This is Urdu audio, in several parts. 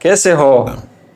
کیسے ہو؟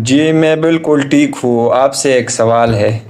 جی میں بالکل ٹھیک ہوں. آپ سے ایک سوال ہے.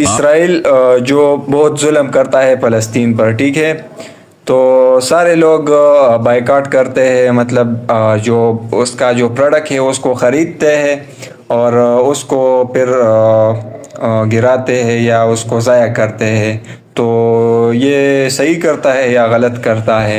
اسرائیل جو بہت ظلم کرتا ہے فلسطین پر، ٹھیک ہے، تو سارے لوگ بائیکاٹ کرتے ہیں، مطلب جو اس کا جو پروڈکٹ ہے اس کو خریدتے ہیں اور اس کو پھر گراتے ہیں یا اس کو ضائع کرتے ہیں. تو یہ صحیح کرتا ہے یا غلط کرتا ہے؟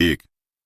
1.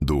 2.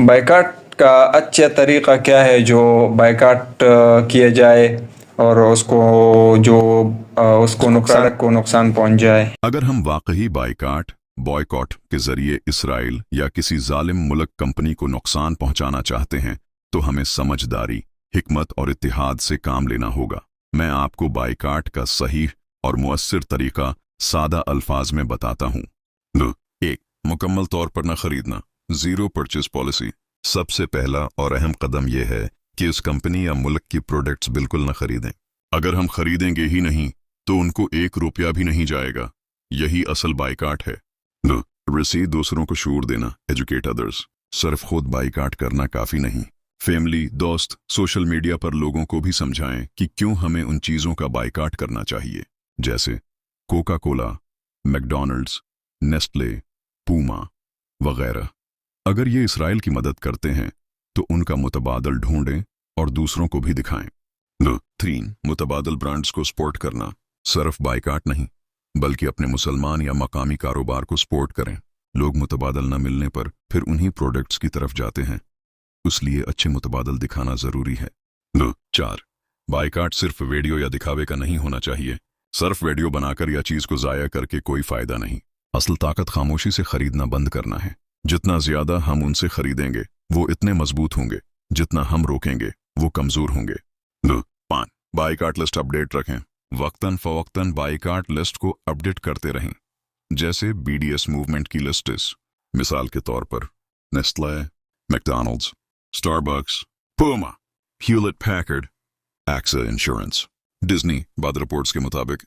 بائیکاٹ کا اچھا طریقہ کیا ہے جو بائیکاٹ کیا جائے اور اس کو جو اس کو نقصان پہنچ جائے؟ اگر ہم واقعی بائیکاٹ کے ذریعے اسرائیل یا کسی ظالم ملک کمپنی کو نقصان پہنچانا چاہتے ہیں تو ہمیں سمجھداری، حکمت اور اتحاد سے کام لینا ہوگا. میں آپ کو بائیکاٹ کا صحیح اور مؤثر طریقہ سادہ الفاظ میں بتاتا ہوں. 1. مکمل طور پر نہ خریدنا. Zero purchase policy. سب سے پہلا اور اہم قدم یہ ہے کہ اس کمپنی یا ملک کی پروڈکٹس بالکل نہ خریدیں. اگر ہم خریدیں گے ہی نہیں تو ان کو 1 روپیہ بھی نہیں جائے گا. یہی اصل بائیکاٹ ہے. 2. رسید دوسروں کو شعور دینا. ایجوکیٹ ادرس. صرف خود بائیکاٹ کرنا کافی نہیں. فیملی، دوست، سوشل میڈیا پر لوگوں کو بھی سمجھائیں کہ کیوں ہمیں ان چیزوں کا بائیکاٹ کرنا چاہیے، جیسے کوکا کولا، میکڈونلڈز، نیسلے، پوما وغیرہ. اگر یہ اسرائیل کی مدد کرتے ہیں تو ان کا متبادل ڈھونڈیں اور دوسروں کو بھی دکھائیں. 3. متبادل برانڈز کو سپورٹ کرنا. صرف بائیکاٹ نہیں بلکہ اپنے مسلمان یا مقامی کاروبار کو سپورٹ کریں. لوگ متبادل نہ ملنے پر پھر انہی پروڈکٹس کی طرف جاتے ہیں، اس لیے اچھے متبادل دکھانا ضروری ہے. 4. بائیکاٹ صرف ویڈیو یا دکھاوے کا نہیں ہونا چاہیے. صرف ویڈیو بنا کر یا چیز کو ضائع کر کے کوئی فائدہ نہیں. اصل طاقت خاموشی سے خریدنا بند کرنا ہے. جتنا زیادہ ہم ان سے خریدیں گے وہ اتنے مضبوط ہوں گے، جتنا ہم روکیں گے وہ کمزور ہوں گے. 5. بائیکاٹ لسٹ اپڈیٹ رکھیں. وقتاً فوقتاً بائیکاٹ لسٹ کو اپڈیٹ کرتے رہیں، جیسے BDS موومنٹ کی لسٹس. مثال کے طور پر Nestle, McDonald's, Starbucks, Puma, Hewlett Packard, AXA insurance. Disney بعض رپورٹس کے مطابق